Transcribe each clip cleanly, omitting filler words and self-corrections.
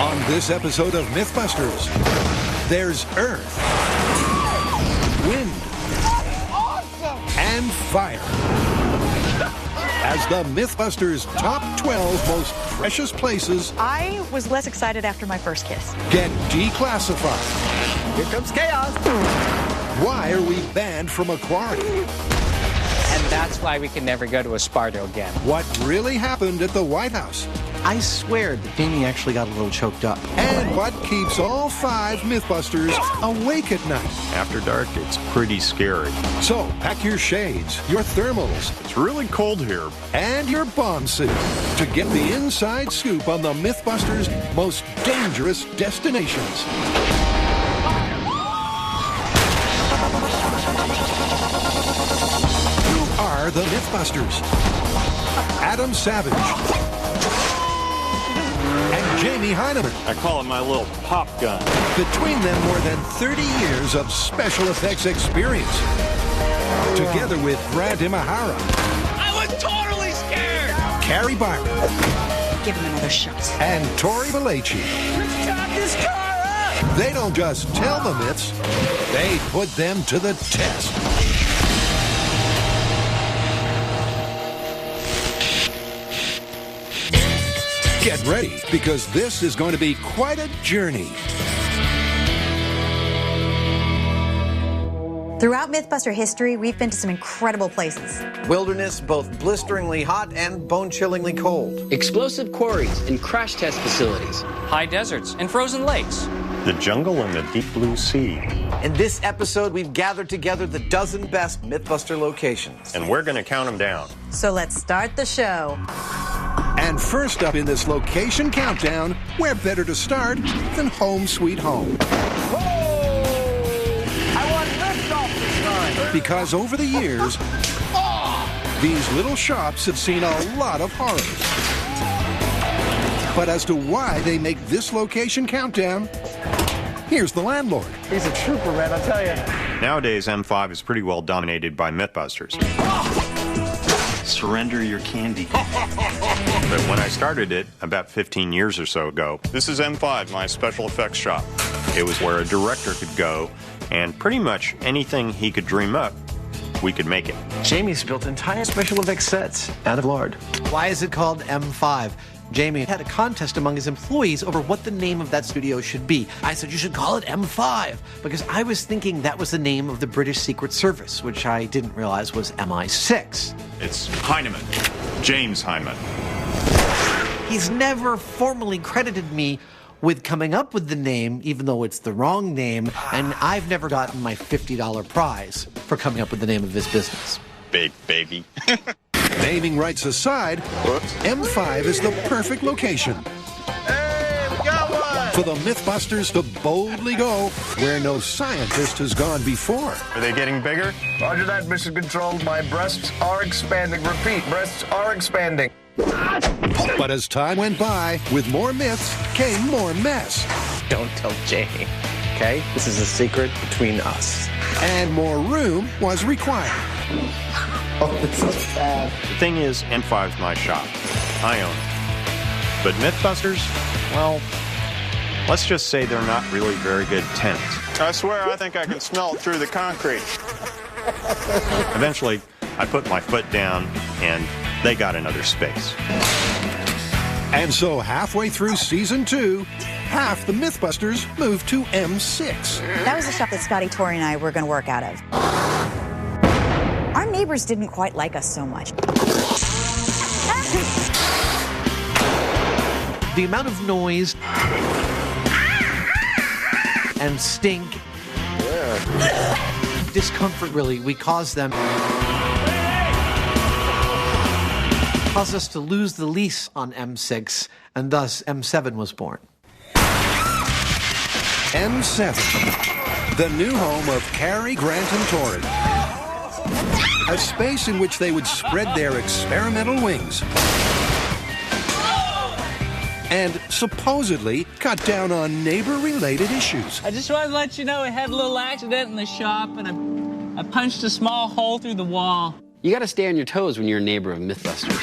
On this episode of Mythbusters, there's Earth, Wind, and Fire. As the Mythbusters' top 12 most precious places I was less excited after my first kiss. get declassified. Here comes chaos. Why are we banned from a quarry? And that's why we can never go to Esparto again. What really happened at the White House? I swear that Jamie actually got a little choked up. And what keeps all 5 Mythbusters awake at night? After dark, it's pretty scary. So pack your shades, your thermals, It's really cold here. and your bomb suit to get the inside scoop on the Mythbusters' most dangerous destinations. Who are the Mythbusters? Adam Savage and Jamie Heineman. I call it my little pop gun. Between them, more than 30 years of special effects experience. Together with Brad Imahara, I was totally scared! Carrie Byron, Give him another shot. and Tori Belleci. Stop this car up! They don't just tell the myths, they put them to the test. Get ready, because this is going to be quite a journey. Throughout Mythbuster history, we've been to some incredible places. Wilderness, both blisteringly hot and bone-chillingly cold. Explosive quarries and crash test facilities. High deserts and frozen lakes. The jungle and the deep blue sea. In this episode, we've gathered together the dozen best Mythbuster locations. And we're going to count them down. So let's start the show. And first up in this location countdown, where better to start than home sweet home? I want liftoff this time. Because over the years, these little shops have seen a lot of horrors. But as to why they make this location countdown, here's the landlord. He's a trooper, man, I'll tell you. Nowadays, M5 is pretty well dominated by Mythbusters. Surrender your candy. But when I started it, about 15 years or so ago, This is M5, my special effects shop. it was where a director could go, and pretty much anything he could dream up, we could make it. Jamie's built entire special effects sets out of lard. Why is it called M5? Jamie had a contest among his employees over what the name of that studio should be. I said, you should call it M5, because I was thinking that was the name of the British Secret Service, which I didn't realize was MI6. It's Heineman, James Heineman. He's never formally credited me with coming up with the name, even though it's the wrong name, and I've never gotten my $50 prize for coming up with the name of his business. Big baby. Naming rights aside, M5 is the perfect location for the Mythbusters to boldly go where no scientist has gone before. Are they getting bigger? Roger that, Mission Control. My breasts are expanding. Repeat, breasts are expanding. But as time went by, with more myths came more mess. Don't tell Jamie, okay? This is a secret between us. And more room was required. Oh, this is bad. The thing is, M5's my shop. I own it. But Mythbusters, well, let's just say they're not really very good tenants. I swear I think I can smell it through the concrete. Eventually, I put my foot down, and they got another space. And so halfway through season 2, half the Mythbusters moved to M6. That was the shop that Scotty, Tori, and I were going to work out of. Our neighbors didn't quite like us so much. The amount of noise and stink, discomfort really, we caused them. Caused us to lose the lease on M6, and thus M7 was born. M7, the new home of Carrie, Grant, and Tori. A space in which they would spread their experimental wings and supposedly cut down on neighbor-related issues. I just wanted to let you know we had a little accident in the shop and I punched a small hole through the wall. You gotta stay on your toes when you're a neighbor of Mythbusters.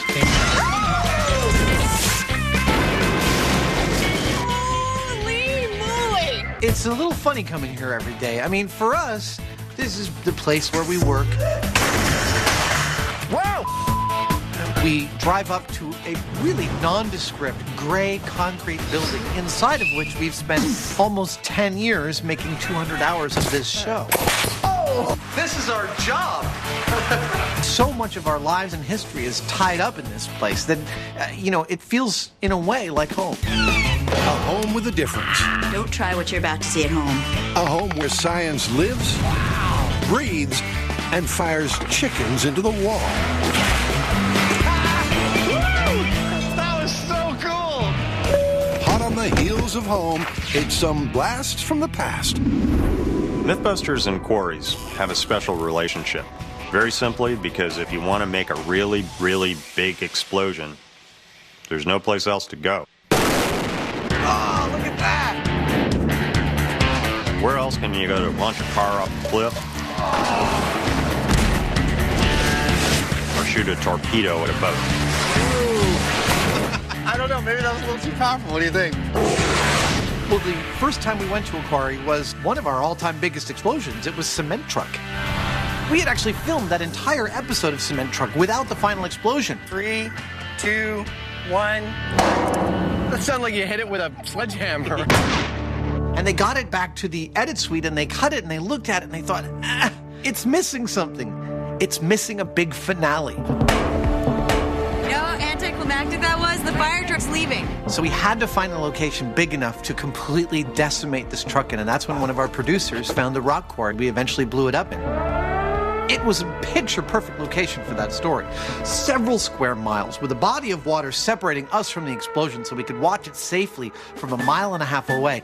It's a little funny coming here every day. I mean, for us, this is the place where we work. Wow! We drive up to a really nondescript gray concrete building, inside of which we've spent almost 10 years making 200 hours of this show. Oh, this is our job. So much of our lives and history is tied up in this place that, it feels, in a way, like home. A home with a difference. Don't try what you're about to see at home. A home where science lives, breathes, and fires chickens into the wall. That was so cool! Hot on the heels of home, it's some blasts from the past. Mythbusters and quarries have a special relationship. Very simply because if you want to make a really, really big explosion, there's no place else to go. Oh, look at that! Where else can you go to launch a car off a cliff? Or shoot a torpedo at a boat? I don't know, maybe that was a little too powerful. What do you think? Well, the first time we went to a quarry was one of our all-time biggest explosions. It was Cement Truck. We had actually filmed that entire episode of Cement Truck without the final explosion. 3, 2, 1. That sounded like you hit it with a sledgehammer. And they got it back to the edit suite, and they cut it, and they looked at it, and they thought, it's missing something. It's missing a big finale. You know how anticlimactic that was? The fire truck's leaving. So we had to find a location big enough to completely decimate this truck in, and that's when one of our producers found the rock quarry we eventually blew it up in. It was a picture-perfect location for that story. Several square miles with a body of water separating us from the explosion so we could watch it safely from 1.5 miles away.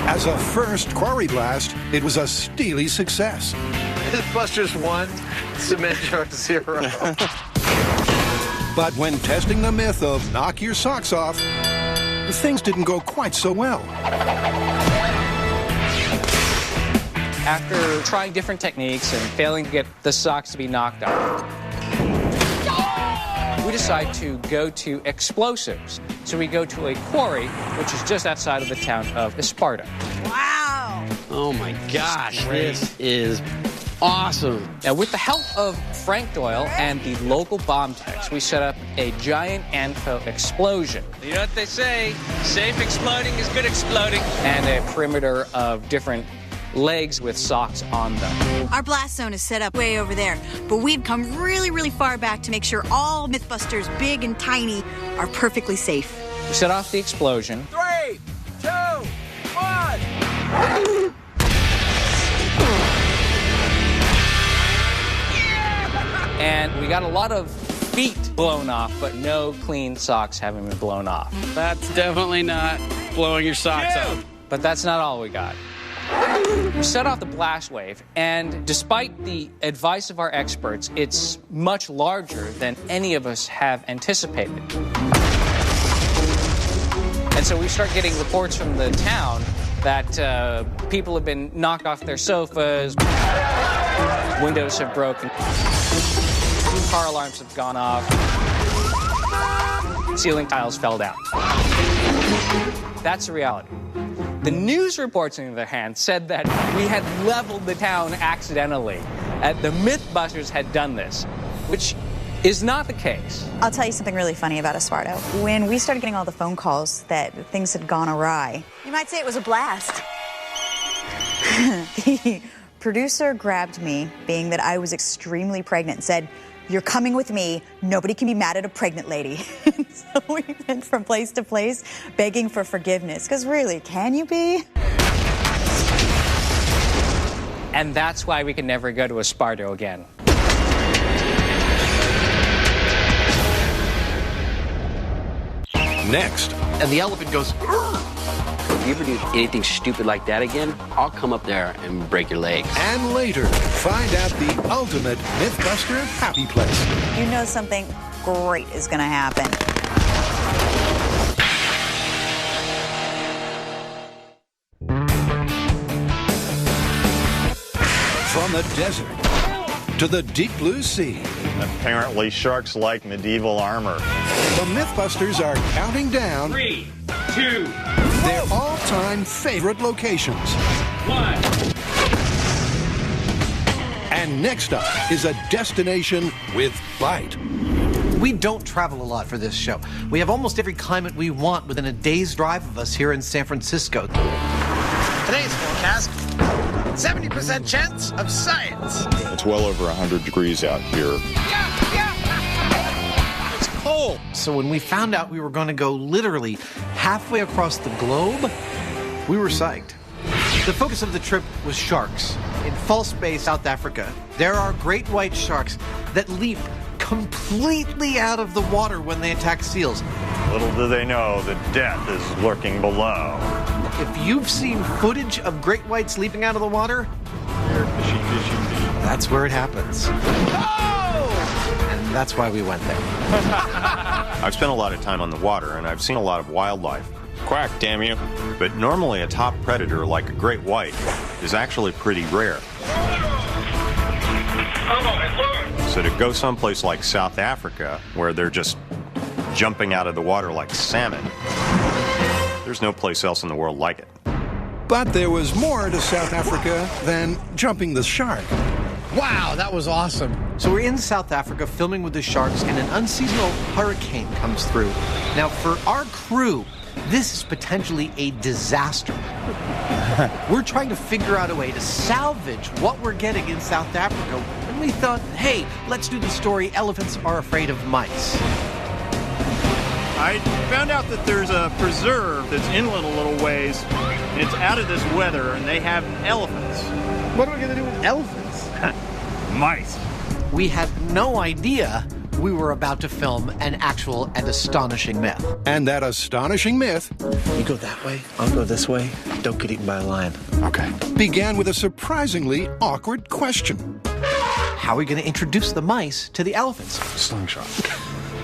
As a first quarry blast, it was a steely success. Mythbusters 1, Cement Truck 0. But when testing the myth of knock your socks off, things didn't go quite so well. After trying different techniques and failing to get the socks to be knocked off, we decide to go to explosives. So we go to a quarry, which is just outside of the town of Esparta. Wow. Oh my gosh, this is awesome. Now, with the help of Frank Doyle and the local bomb techs, we set up a giant ANFO explosion. You know what they say, safe exploding is good exploding. And a perimeter of different legs with socks on them. Our blast zone is set up way over there, but we've come really, really far back to make sure all Mythbusters, big and tiny, are perfectly safe. We set off the explosion. 3, 2, 1. And we got a lot of feet blown off, but no clean socks having been blown off. That's definitely not blowing your socks off. But that's not all we got. We set off the blast wave, and despite the advice of our experts, it's much larger than any of us have anticipated. And so we start getting reports from the town that people have been knocked off their sofas, windows have broken, car alarms have gone off, ceiling tiles fell down. That's the reality. The news reports, on the other hand, said that we had leveled the town accidentally. The Mythbusters had done this, which is not the case. I'll tell you something really funny about Esparta. When we started getting all the phone calls that things had gone awry, you might say it was a blast. The producer grabbed me, being that I was extremely pregnant, and said, "You're coming with me. Nobody can be mad at a pregnant lady." So we went from place to place begging for forgiveness. Because really, can you be? And that's why we can never go to Esparta again. Next, And the elephant goes, "Urgh." If you ever do anything stupid like that again, I'll come up there and break your legs. and later, find out the ultimate Mythbuster happy place. You know something great is going to happen. From the desert to the deep blue sea. Apparently, sharks like medieval armor. The Mythbusters are counting down 3, 2, their all-time favorite locations. 1. And next up is a destination with bite. We don't travel a lot for this show. We have almost every climate we want within a day's drive of us here in San Francisco. Today's forecast, 70% chance of science. It's well over 100 degrees out here. It's cold. So when we found out we were going to go literally halfway across the globe, we were psyched. The focus of the trip was sharks. In False Bay, South Africa, there are great white sharks that leap completely out of the water when they attack seals. Little do they know that death is lurking below. If you've seen footage of great whites leaping out of the water, that's where it happens. Oh! And that's why we went there. I've spent a lot of time on the water, and I've seen a lot of wildlife. Quack, damn you. But normally a top predator like a great white is actually pretty rare. So to go someplace like South Africa, where they're just jumping out of the water like salmon, there's no place else in the world like it. But there was more to South Africa than jumping the shark. Wow, that was awesome. So we're in South Africa filming with the sharks, and an unseasonal hurricane comes through. Now, for our crew, this is potentially a disaster. We're trying to figure out a way to salvage what we're getting in South Africa, and we thought, hey, let's do the story Elephants Are Afraid of Mice. I found out that there's a preserve that's inland a little ways, and it's out of this weather, and they have elephants. What are we going to do with elephants? Mice. We had no idea we were about to film an actual and astonishing myth. And that astonishing myth You go that way, I'll go this way. Don't get eaten by a lion. okay, began with a surprisingly awkward question. How are we going to introduce the mice to the elephants? Slingshot.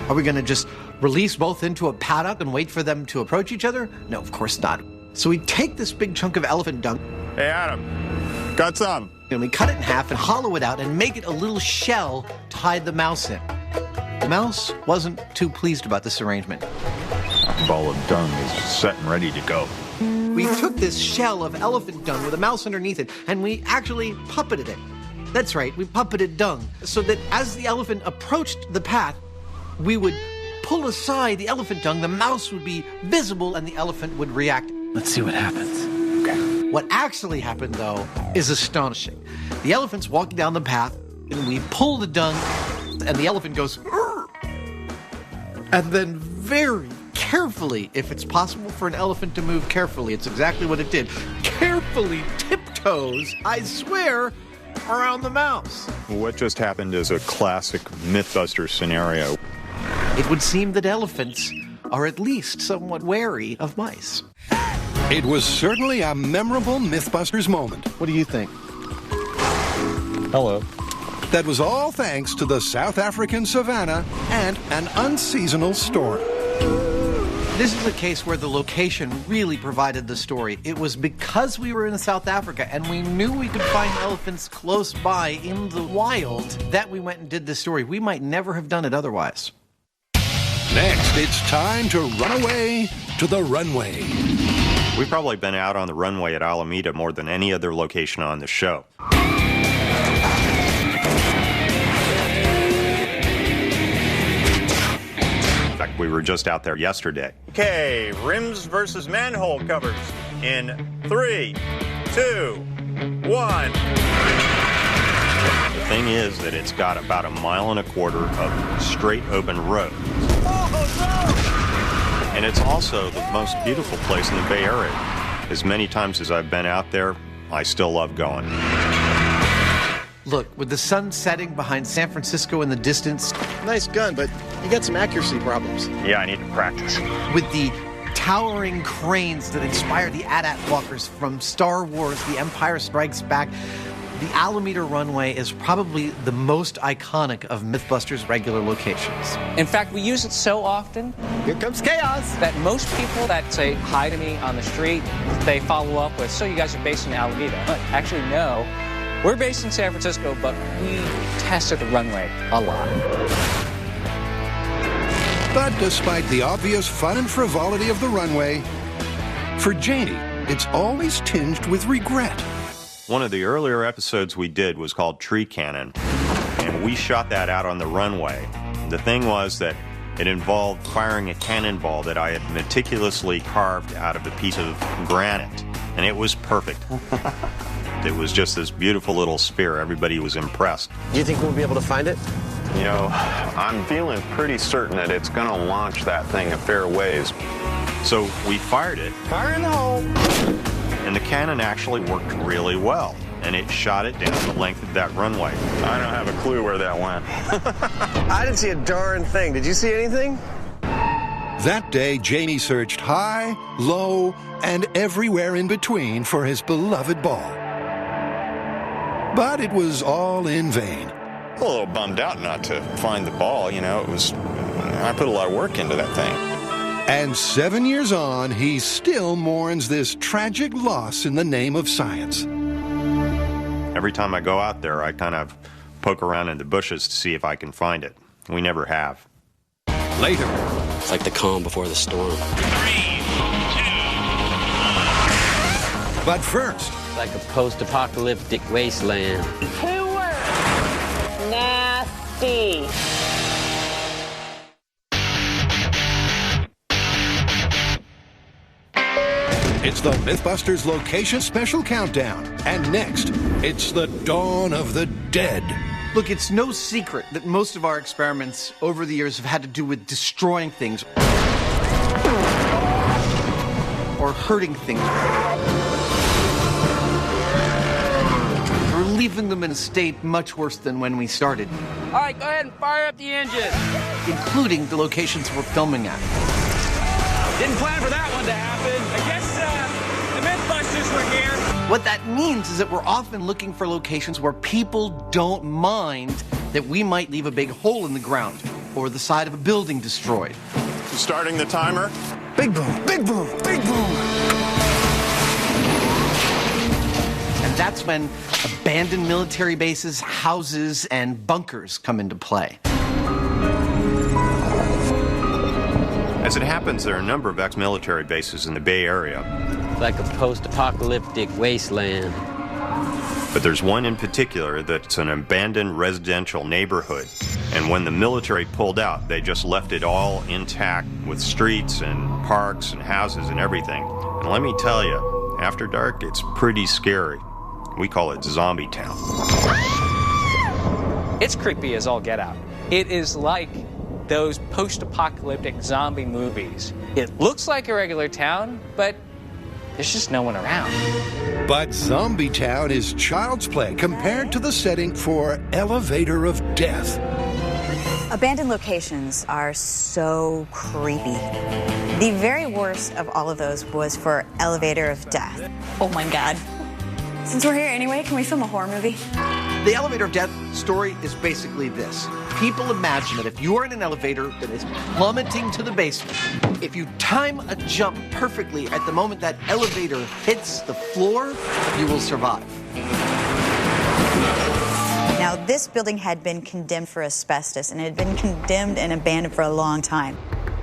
Are we going to just release both into a paddock and wait for them to approach each other? No, of course not. So we take this big chunk of elephant dung, Hey, Adam. Got some. and we cut it in half and hollow it out and make it a little shell to hide the mouse in. The mouse wasn't too pleased about this arrangement. A ball of dung is set and ready to go. We took this shell of elephant dung with a mouse underneath it, and we actually puppeted it. That's right, we puppeted dung, so that as the elephant approached the path, we would pull aside the elephant dung, the mouse would be visible, and the elephant would react. Let's see what happens. Okay. What actually happened, though, is astonishing. The elephant's walking down the path, and we pull the dung, and the elephant goes, "Urgh!" And then very carefully, if it's possible for an elephant to move carefully, it's exactly what it did, carefully tiptoes, I swear, around the mouse. What just happened is a classic Mythbusters scenario. It would seem that elephants are at least somewhat wary of mice. It was certainly a memorable Mythbusters moment. What do you think? Hello. That was all thanks to the South African savannah and an unseasonal storm. This is a case where the location really provided the story. It was because we were in South Africa and we knew we could find elephants close by in the wild that we went and did this story. We might never have done it otherwise. Next, it's time to run away to the runway. We've probably been out on the runway at Alameda more than any other location on the show. In fact, we were just out there yesterday. Okay, rims versus manhole covers in 3, 2, 1. The thing is that it's got about 1.25 miles of straight open road. And it's also the most beautiful place in the Bay Area. As many times as I've been out there, I still love going. Look, with the sun setting behind San Francisco in the distance, Nice gun, but you got some accuracy problems. Yeah, I need to practice. with the towering cranes that inspire the AT-AT walkers from Star Wars, The Empire Strikes Back, the Alameda runway is probably the most iconic of Mythbusters' regular locations. In fact, we use it so often Here comes chaos. that most people that say hi to me on the street, they follow up with, so you guys are based in Alameda. Actually, no. We're based in San Francisco, but we tested the runway a lot. But despite the obvious fun and frivolity of the runway, for Janie, it's always tinged with regret. One of the earlier episodes we did was called Tree Cannon, and we shot that out on the runway. The thing was that it involved firing a cannonball that I had meticulously carved out of a piece of granite, and it was perfect. It was just this beautiful little spear. Everybody was impressed. Do you think we'll be able to find it? You know, I'm feeling pretty certain that it's going to launch that thing a fair ways. So we fired it. Fire in the hole. And the cannon actually worked really well. And it shot it down the length of that runway. I don't have a clue where that went. I didn't see a darn thing. Did you see anything? That day, Janie searched high, low, and everywhere in between for his beloved ball. But it was all in vain. A little bummed out not to find the ball, you know. I put a lot of work into that thing. And 7 years on, he still mourns this tragic loss in the name of science. Every time I go out there, I kind of poke around in the bushes to see if I can find it. We never have. Later. It's like the calm before the storm. 3, 2, 1. But first. Like a post-apocalyptic wasteland. 2 words. Nasty. It's the Mythbusters Location Special Countdown. And next, it's the Dawn of the Dead. Look, it's no secret that most of our experiments over the years have had to do with destroying things or hurting things. Or leaving them in a state much worse than when we started. All right, go ahead and fire up the engine. Including the locations we're filming at. Didn't plan for that one to happen. I guess the Mythbusters were here. What that means is that we're often looking for locations where people don't mind that we might leave a big hole in the ground or the side of a building destroyed. Starting the timer. Big boom, big boom, big boom. And that's when abandoned military bases, houses, and bunkers come into play. As it happens, there are a number of ex-military bases in the Bay Area. Like a post-apocalyptic wasteland. But there's one in particular that's an abandoned residential neighborhood. And when the military pulled out, they just left it all intact with streets and parks and houses and everything. And let me tell you, after dark, it's pretty scary. We call it Zombie Town. It's creepy as all get out. It is like those post-apocalyptic zombie movies. It looks like a regular town, but there's just no one around. But Zombie Town is child's play compared to the setting for Elevator of Death. Abandoned locations are so creepy. The very worst of all of those was for Elevator of Death. Oh my God. Since we're here anyway, can we film a horror movie? The Elevator of Death story is basically this. People imagine that if you are in an elevator that is plummeting to the basement, if you time a jump perfectly at the moment that elevator hits the floor, you will survive. Now, this building had been condemned for asbestos, and it had been condemned and abandoned for a long time.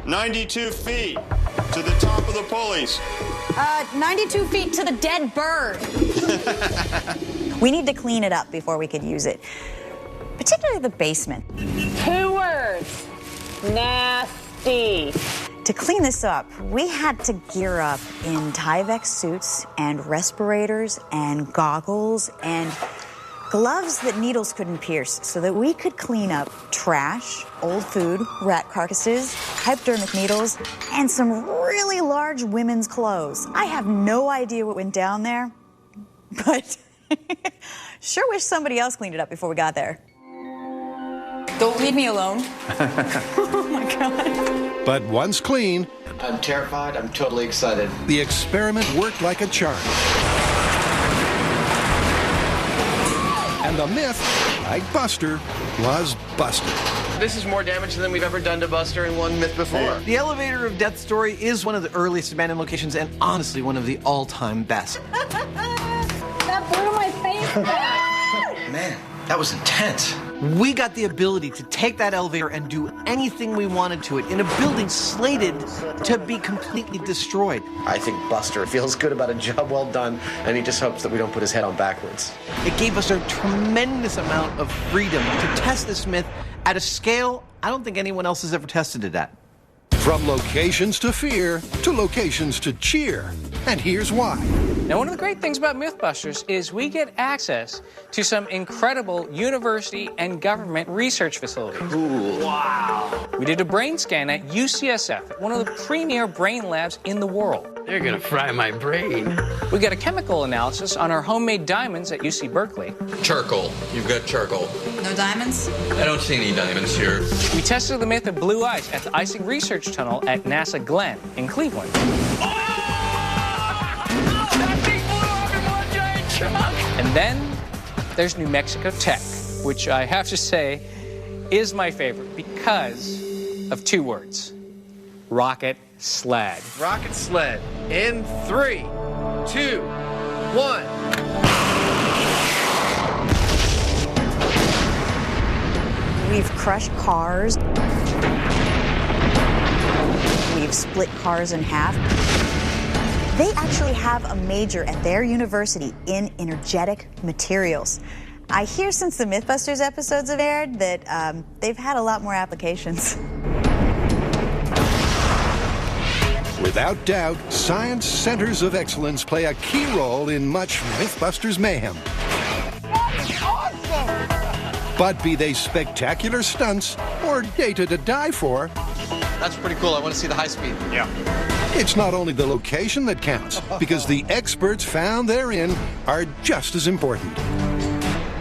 92 feet to the top of the pulleys. 92 feet to the dead bird. We need to clean it up before we could use it, particularly the basement. 2 words. Nasty. To clean this up, we had to gear up in Tyvek suits and respirators and goggles and gloves that needles couldn't pierce so that we could clean up trash, old food, rat carcasses, hypodermic needles, and some really large women's clothes. I have no idea what went down there, but sure wish somebody else cleaned it up before we got there. Don't leave me alone. Oh my God. But once clean, I'm terrified. I'm totally excited. the experiment worked like a charm. And the myth, like Buster, was busted. This is more damage than we've ever done to Buster in one myth before. The Elevator of Death story is one of the earliest abandoned locations and honestly one of the all-time best. That blew my face back. man, that was intense. We got the ability to take that elevator and do anything we wanted to it in a building slated to be completely destroyed. I think Buster feels good about a job well done, and he just hopes that we don't put his head on backwards. It gave us a tremendous amount of freedom to test this myth at a scale I don't think anyone else has ever tested it at. From locations to fear to locations to cheer. And here's why. Now, one of the great things about Mythbusters is we get access to some incredible university and government research facilities. Cool. Wow. We did a brain scan at UCSF, one of the premier brain labs in the world. They're gonna fry my brain. We got a chemical analysis on our homemade diamonds at UC Berkeley. Charcoal. You've got charcoal. No diamonds? I don't see any diamonds here. We tested the myth of blue ice at the Icing Research Tunnel at NASA Glenn in Cleveland. And then there's New Mexico Tech, which I have to say is my favorite because of two words: rocket sled. Rocket sled in 3, 2, 1. We've crushed cars. We've split cars in half. They actually have a major at their university in energetic materials. I hear since the Mythbusters episodes have aired that they've had a lot more applications. Without doubt, science centers of excellence play a key role in much Mythbusters mayhem. That's awesome! But be they spectacular stunts or data to die for, That's pretty cool. I want to see the high speed. Yeah. it's not only the location that counts, because the experts found therein are just as important.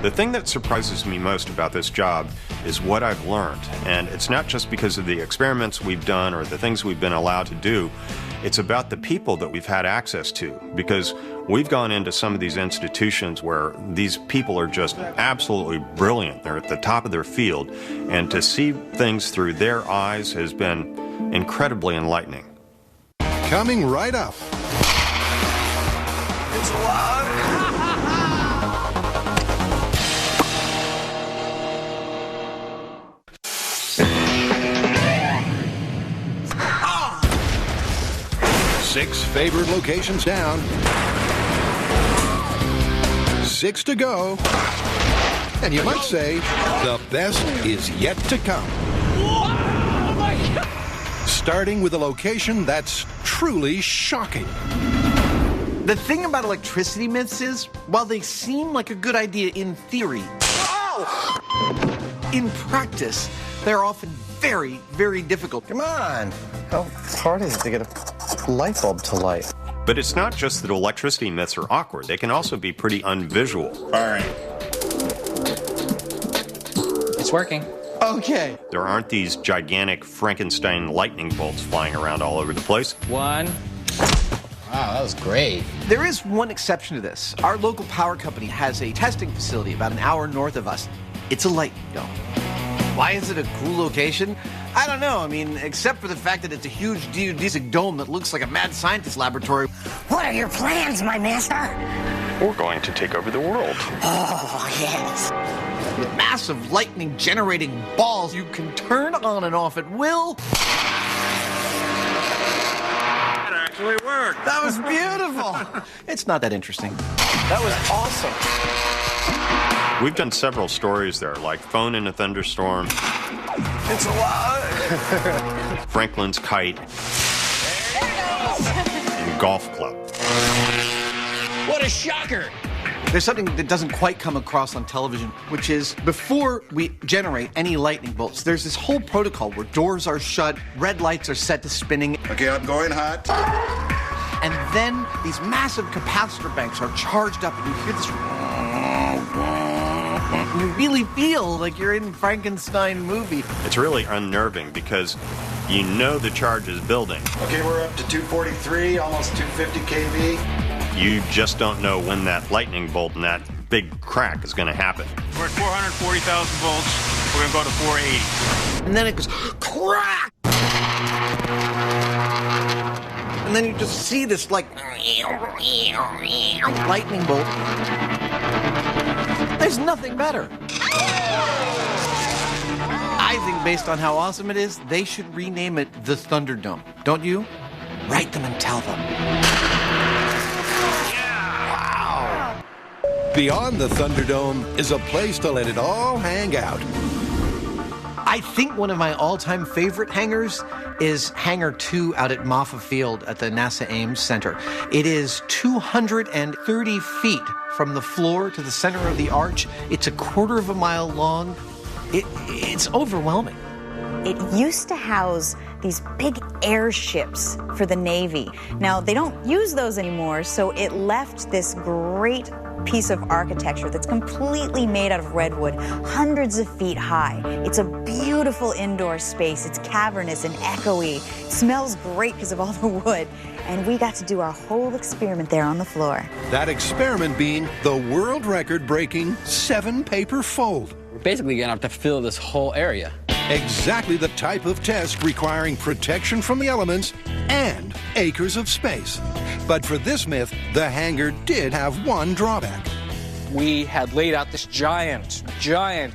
The thing that surprises me most about this job is what I've learned. And it's not just because of the experiments we've done or the things we've been allowed to do. It's about the people that we've had access to. Because we've gone into some of these institutions where these people are just absolutely brilliant. They're at the top of their field. And to see things through their eyes has been incredibly enlightening. Coming right up. It's loud. 6 favored locations down. 6 to go. And you might say, the best is yet to come. Starting with a location that's truly shocking. The thing about electricity myths is, while they seem like a good idea in theory, in practice, they're often very, very difficult. Come on. How hard is it to get a light bulb to light? But it's not just that electricity myths are awkward. They can also be pretty unvisual. All right. It's working. Okay. There aren't these gigantic Frankenstein lightning bolts flying around all over the place. 1. Wow, that was great. There is one exception to this. Our local power company has a testing facility about an hour north of us. It's a lightning dome. Why is it a cool location? I don't know. I mean, except for the fact that it's a huge geodesic dome that looks like a mad scientist laboratory. What are your plans, my master? We're going to take over the world. Oh, yes. With massive lightning generating balls you can turn on and off at will. That actually worked. That was beautiful. It's not that interesting. That was awesome. We've done several stories there, like Phone in a Thunderstorm, It's alive. Franklin's Kite, and Golf Club. What a shocker! There's something that doesn't quite come across on television, which is before we generate any lightning bolts, there's this whole protocol where doors are shut, red lights are set to spinning. Okay, I'm going hot. And then these massive capacitor banks are charged up, and you hear this. You really feel like you're in Frankenstein movie. It's really unnerving because you know the charge is building. Okay, we're up to 243, almost 250 kV. You just don't know when that lightning bolt and that big crack is going to happen. We're at 440,000 volts. We're going to go to 480. And then it goes crack! And then you just see this like lightning bolt. There's nothing better. I think based on how awesome it is, they should rename it the Thunderdome. Don't you? Write them and tell them. Wow. Beyond the Thunderdome is a place to let it all hang out. I think one of my all-time favorite hangars is Hangar 2 out at Moffa Field at the NASA Ames Center. It is 230 feet from the floor to the center of the arch. It's a quarter of a mile long. It's overwhelming. It used to house these big airships for the Navy. Now, they don't use those anymore, so it left this great piece of architecture that's completely made out of redwood, hundreds of feet high. It's a beautiful indoor space. It's cavernous and echoey. It smells great because of all the wood. And we got to do our whole experiment there on the floor. That experiment being the world record-breaking 7-paper fold. We're basically going to have to fill this whole area. Exactly the type of test requiring protection from the elements and acres of space. But for this myth, the hangar did have one drawback. We had laid out this giant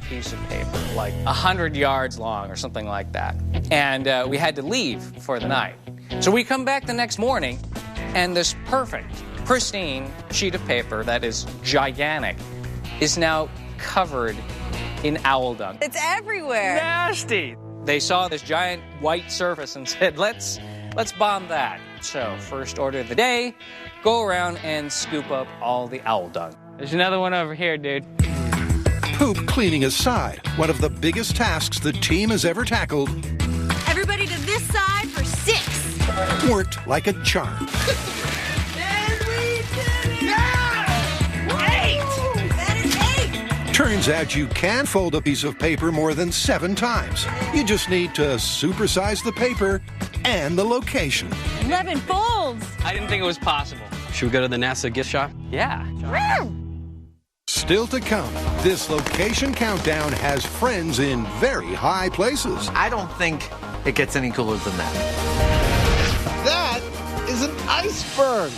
piece of paper, like 100 yards long or something like that. And we had to leave for the night. So we come back the next morning, and this perfect, pristine sheet of paper that is gigantic is now covered in owl dung. It's everywhere. Nasty. They saw this giant white surface and said, let's bomb that. So first order of the day, go around and scoop up all the owl dung. There's another one over here, dude. Poop cleaning aside, one of the biggest tasks the team has ever tackled. Everybody to this side for 6. Worked like a charm. Turns out you can fold a piece of paper more than 7 times. You just need to supersize the paper and the location. 11 folds. I didn't think it was possible. Should we go to the NASA gift shop? Yeah. Still to come, this location countdown has friends in very high places. I don't think it gets any cooler than that. That is an iceberg.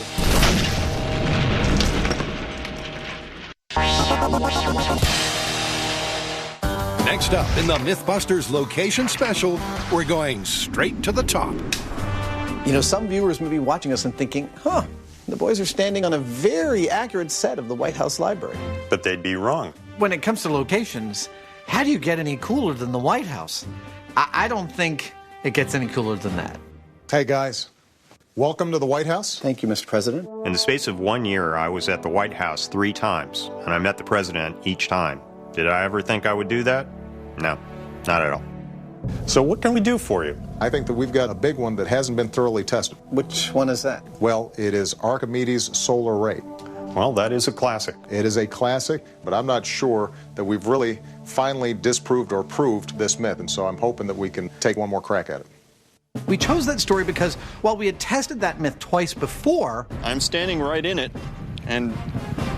Next up in the Mythbusters Location Special, we're going straight to the top. You know, some viewers may be watching us and thinking, the boys are standing on a very accurate set of the White House Library. But they'd be wrong. When it comes to locations, how do you get any cooler than the White House? I don't think it gets any cooler than that. Hey, guys. Welcome to the White House. Thank you, Mr. President. In the space of 1 year, I was at the White House 3 times, and I met the president each time. Did I ever think I would do that? No, not at all. So what can we do for you? I think that we've got a big one that hasn't been thoroughly tested. Which one is that? Well, it is Archimedes' solar ray. Well, that is a classic. It is a classic, but I'm not sure that we've really finally disproved or proved this myth, and so I'm hoping that we can take one more crack at it. We chose that story because while we had tested that myth twice before, I'm standing right in it, and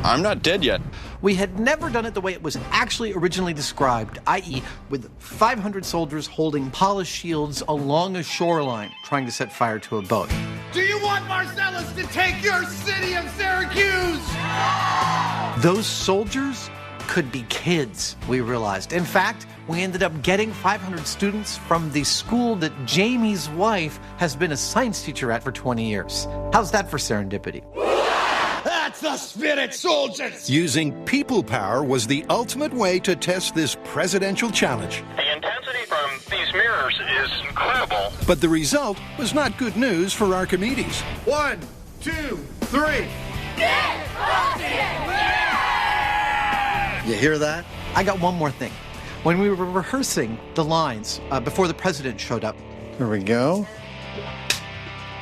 I'm not dead yet. We had never done it the way it was actually originally described, i.e. with 500 soldiers holding polished shields along a shoreline trying to set fire to a boat. Do you want Marcellus to take your city of Syracuse? Those soldiers could be kids, we realized. In fact, we ended up getting 500 students from the school that Jamie's wife has been a science teacher at for 20 years. How's that for serendipity? That's the spirit, soldiers! Using people power was the ultimate way to test this presidential challenge. The intensity from these mirrors is incredible. But the result was not good news for Archimedes. 1, 2, 3. You hear that? I got one more thing. When we were rehearsing the lines before the president showed up, Here we go.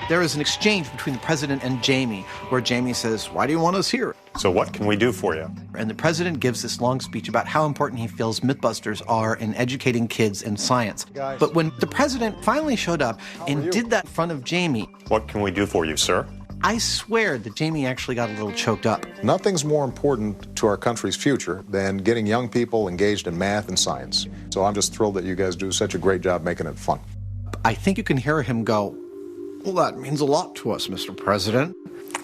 there is an exchange between the president and Jamie where Jamie says, "Why do you want us here?" So what can we do for you? And the president gives this long speech about how important he feels Mythbusters are in educating kids in science. Guys. But when the president finally showed up and did that in front of Jamie, What can we do for you, sir? I swear that Jamie actually got a little choked up. Nothing's more important to our country's future than getting young people engaged in math and science. So I'm just thrilled that you guys do such a great job making it fun. I think you can hear him go, "Well, that means a lot to us, Mr. President."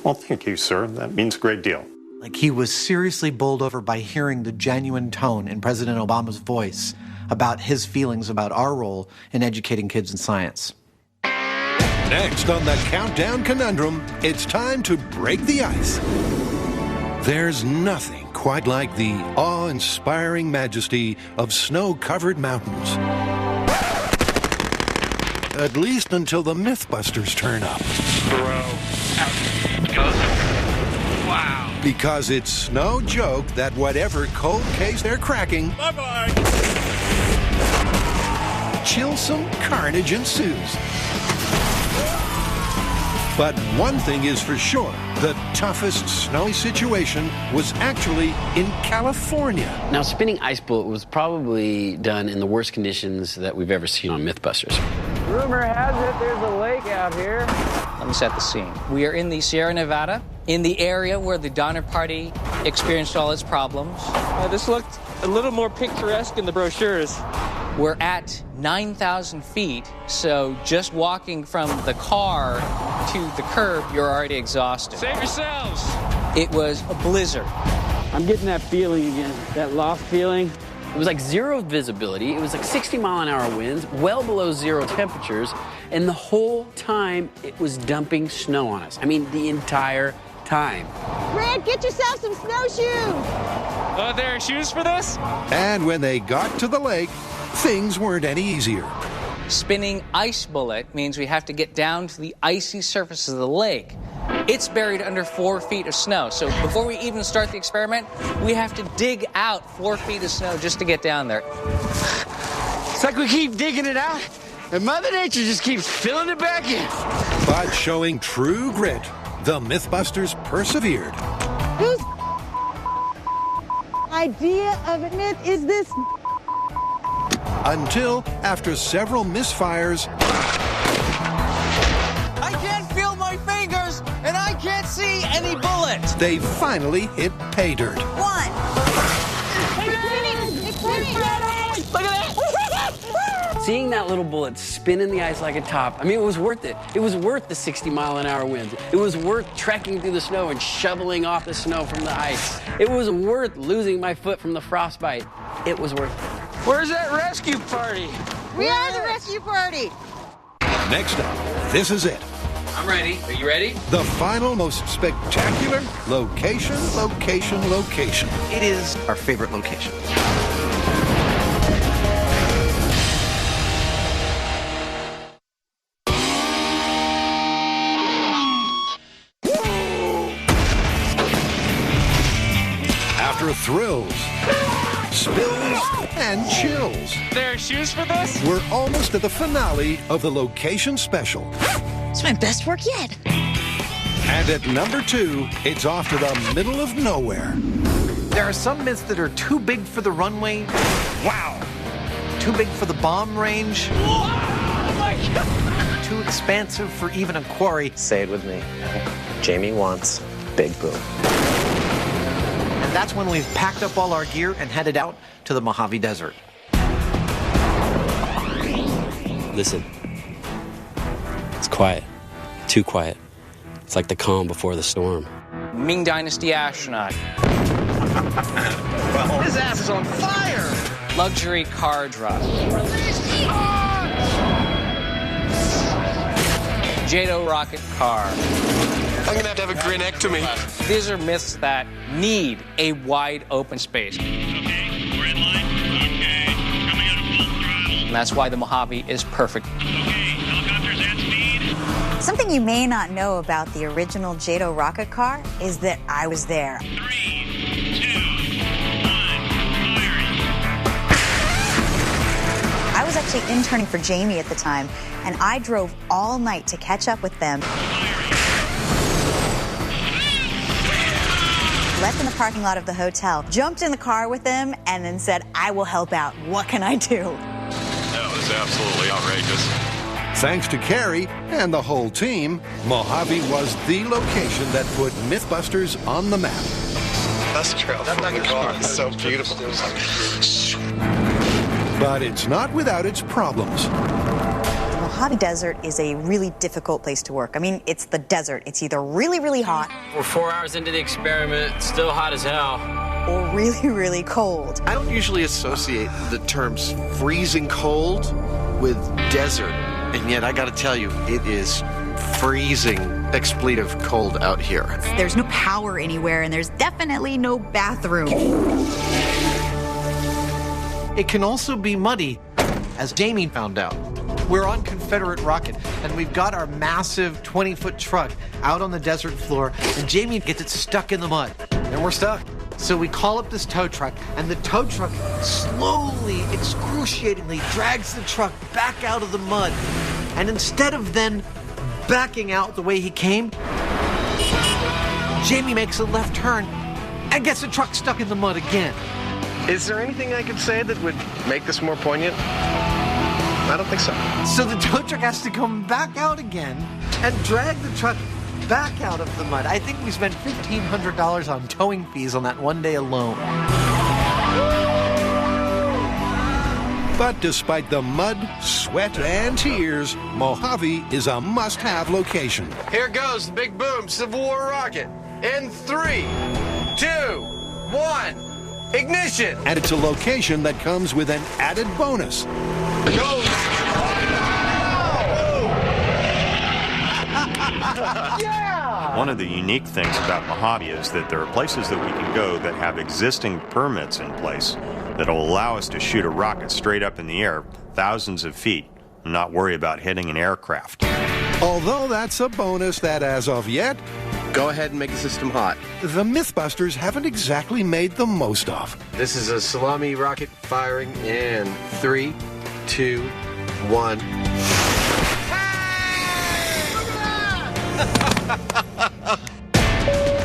Well, thank you, sir. That means a great deal. Like he was seriously bowled over by hearing the genuine tone in President Obama's voice about his feelings about our role in educating kids in science. Next on the Countdown Conundrum, it's time to break the ice. There's nothing quite like the awe-inspiring majesty of snow-covered mountains. At least until the Mythbusters turn up. Wow. Because it's no joke that whatever cold case they're cracking, Bye-bye. chillsome carnage ensues. But one thing is for sure, the toughest snowy situation was actually in California. Now, spinning ice bullet was probably done in the worst conditions that we've ever seen on Mythbusters. Rumor has it there's a lake out here. Let me set the scene. We are in the Sierra Nevada, in the area where the Donner Party experienced all its problems. This looked a little more picturesque in the brochures. We're at 9,000 feet, so just walking from the car to the curb, you're already exhausted. Save yourselves. It was a blizzard. I'm getting that feeling again, that loft feeling. It was like zero visibility. It was like 60-mile-an-hour winds, well below zero temperatures, and the whole time it was dumping snow on us. I mean, the entire time. Red, get yourself some snowshoes. Oh, there are shoes for this? And when they got to the lake, things weren't any easier. Spinning ice bullet means we have to get down to the icy surface of the lake. It's buried under 4 feet of snow, so before we even start the experiment, we have to dig out 4 feet of snow just to get down there. It's like we keep digging it out, and Mother Nature just keeps filling it back in. But showing true grit, the Mythbusters persevered. Whose idea of a myth is this? Until, after several misfires, I can't feel my fingers, and I can't see any bullets. they finally hit pay dirt. One. Look at that. Seeing that little bullet spin in the ice like a top, I mean, it was worth it. It was worth the 60-mile-an-hour winds. It was worth trekking through the snow and shoveling off the snow from the ice. It was worth losing my foot from the frostbite. It was worth it. Where's that rescue party? We are the rescue party. Next up, this is it. I'm ready. Are you ready? The final, most spectacular location. It is our favorite location. After thrills, spills, and chills, There are shoes for this? we're almost at the finale of the location special. It's my best work yet. And at number 2, it's off to the middle of nowhere. There are some myths that are too big for the runway. Wow. Too big for the bomb range. Oh my God. Too expansive for even a quarry. Say it with me. Jamie wants Big Boom. And that's when we've packed up all our gear and headed out to the Mojave Desert. Listen. It's quiet. Too quiet. It's like the calm before the storm. Ming Dynasty astronaut. His ass is on fire! Luxury car drop. JATO rocket car. I'm gonna have to have a grenectomy. These are myths that need a wide open space. Okay, we're in line. Okay, coming out of full throttle. And that's why the Mojave is perfect. Okay, helicopters at speed. Something you may not know about the original JATO rocket car is that I was there. 3, 2, 1, firing. I was actually interning for Jamie at the time, and I drove all night to catch up with them. Left in the parking lot of the hotel, jumped in the car with them, and then said, I will help out. What can I do? That was absolutely outrageous. Thanks to Carrie and the whole team, Mojave was the location that put Mythbusters on the map. That's true. That car is so beautiful. But it's not without its problems. Mojave Desert is a really difficult place to work. I mean, it's the desert. It's either really, really hot. We're 4 hours into the experiment, it's still hot as hell. Or really, really cold. I don't usually associate the terms freezing cold with desert, and yet I gotta tell you, it is freezing expletive cold out here. There's no power anywhere, and there's definitely no bathroom. It can also be muddy, as Jamie found out. We're on Confederate rocket, and we've got our massive 20-foot truck out on the desert floor, and Jamie gets it stuck in the mud, and we're stuck. So we call up this tow truck, and the tow truck slowly, excruciatingly drags the truck back out of the mud. And instead of then backing out the way he came, Jamie makes a left turn and gets the truck stuck in the mud again. Is there anything I could say that would make this more poignant? I don't think so. So the tow truck has to come back out again and drag the truck back out of the mud. I think we spent $1,500 on towing fees on that one day alone. But despite the mud, sweat, and tears, Mojave is a must-have location. Here goes the big boom Civil War rocket. In 3, 2, 1, ignition! And it's a location that comes with an added bonus. Go! Yeah! One of the unique things about Mojave is that there are places that we can go that have existing permits in place that will allow us to shoot a rocket straight up in the air thousands of feet and not worry about hitting an aircraft. Although that's a bonus that, as of yet, go ahead and make the system hot. The Mythbusters haven't exactly made the most of. This is a salami rocket firing in 3, 2, 1.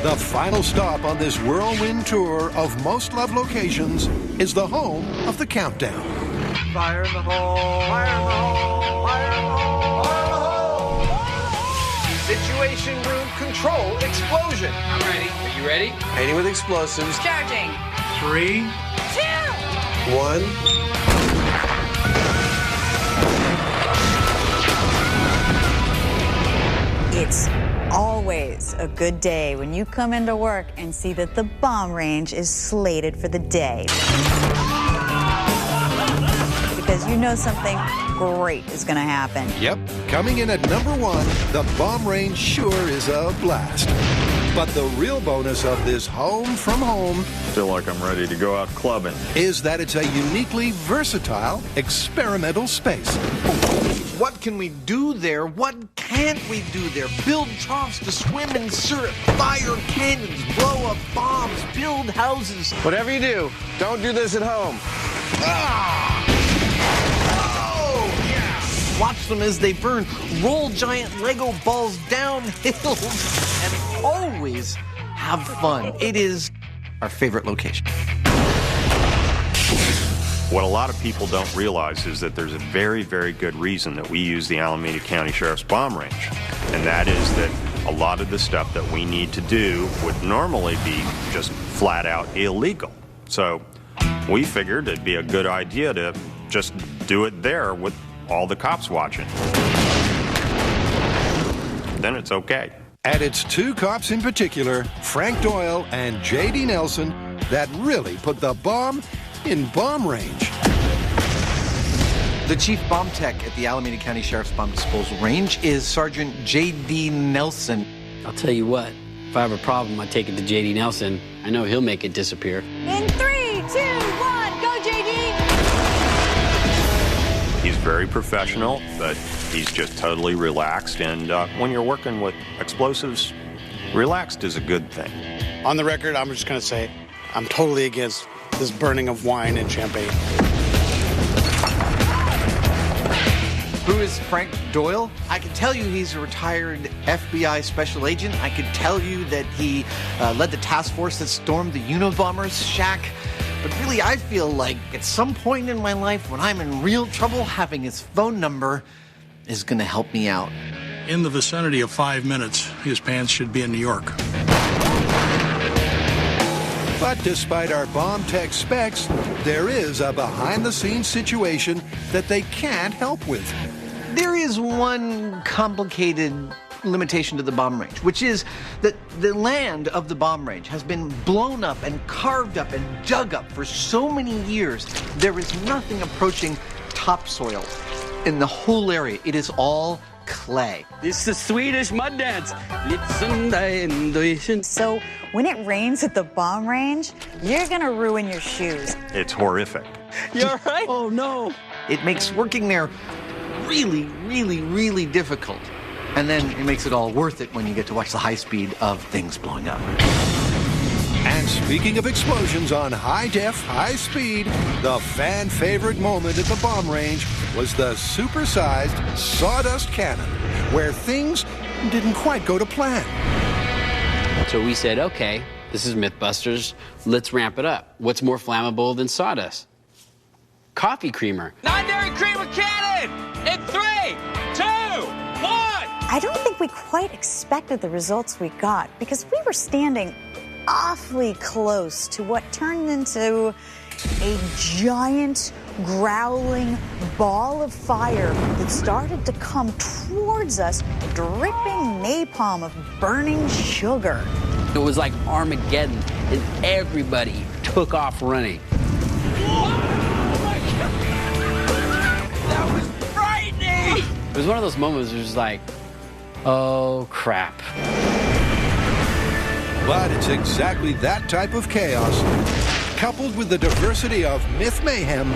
The final stop on this whirlwind tour of most loved locations is the home of the countdown. Fire in the hole! Fire in the hole! Fire in the hole! Fire in the hole! Situation room control explosion. I'm ready. Are you ready? Anything with explosives. Charging. 3, 2, 1. It's always a good day when you come into work and see that the bomb range is slated for the day. Because you know something great is going to happen. Yep, coming in at number 1, the bomb range sure is a blast. But the real bonus of this home from home, Feel like I'm ready to go out clubbing. is that it's a uniquely versatile experimental space. What can we do there? What can't we do there? Build troughs to swim in syrup, fire cannons, blow up bombs, build houses. Whatever you do, don't do this at home. Oh, yeah. Watch them as they burn. Roll giant Lego balls down hills. And always have fun. It is our favorite location. What a lot of people don't realize is that there's a very, very good reason that we use the Alameda County Sheriff's Bomb Range. And that is that a lot of the stuff that we need to do would normally be just flat out illegal. So we figured it'd be a good idea to just do it there with all the cops watching. Then it's okay. And it's 2 cops in particular, Frank Doyle and J.D. Nelson, that really put the bomb in bomb range. The chief bomb tech at the Alameda County Sheriff's Bomb Disposal Range is Sergeant J.D. Nelson. I'll tell you what, if I have a problem, I take it to J.D. Nelson. I know he'll make it disappear. In 3, 2, 1, go JD! He's very professional, but he's just totally relaxed. And when you're working with explosives, relaxed is a good thing. On the record, I'm just going to say I'm totally against this burning of wine and champagne. Who is Frank Doyle? I can tell you he's a retired FBI special agent. I can tell you that he led the task force that stormed the Unabomber's shack. But really, I feel like at some point in my life when I'm in real trouble, having his phone number is going to help me out. In the vicinity of 5 minutes, his pants should be in New York. But despite our bomb tech specs, there is a behind-the-scenes situation that they can't help with. There is one complicated limitation to the bomb range, which is that the land of the bomb range has been blown up and carved up and dug up for so many years. There is nothing approaching topsoil in the whole area. It is all clay. It's the Swedish mud dance. So when it rains at the bomb range, you're gonna ruin your shoes. It's horrific. You're right? Oh, no. It makes working there really, really, really difficult. And then it makes it all worth it when you get to watch the high speed of things blowing up. And speaking of explosions on high def, high speed, the fan favorite moment at the bomb range was the supersized sawdust cannon, where things didn't quite go to plan. So we said, okay, this is Mythbusters. Let's ramp it up. What's more flammable than sawdust? Coffee creamer. Non-dairy creamer cannon! In 3, 2, 1! I don't think we quite expected the results we got because we were standing awfully close to what turned into a giant growling ball of fire that started to come towards us, dripping napalm of burning sugar. It was like Armageddon, and everybody took off running. That was frightening! It was one of those moments where it was like, oh, crap. But it's exactly that type of chaos, coupled with the diversity of myth mayhem,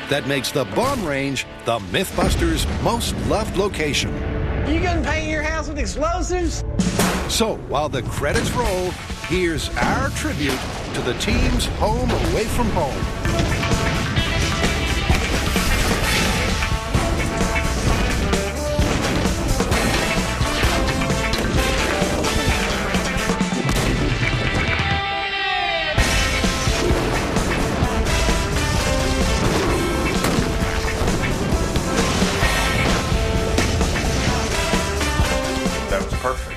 that makes the bomb range the Mythbusters' most loved location. You gonna paint your house with explosives? So while the credits roll, here's our tribute to the team's home away from home. That was perfect.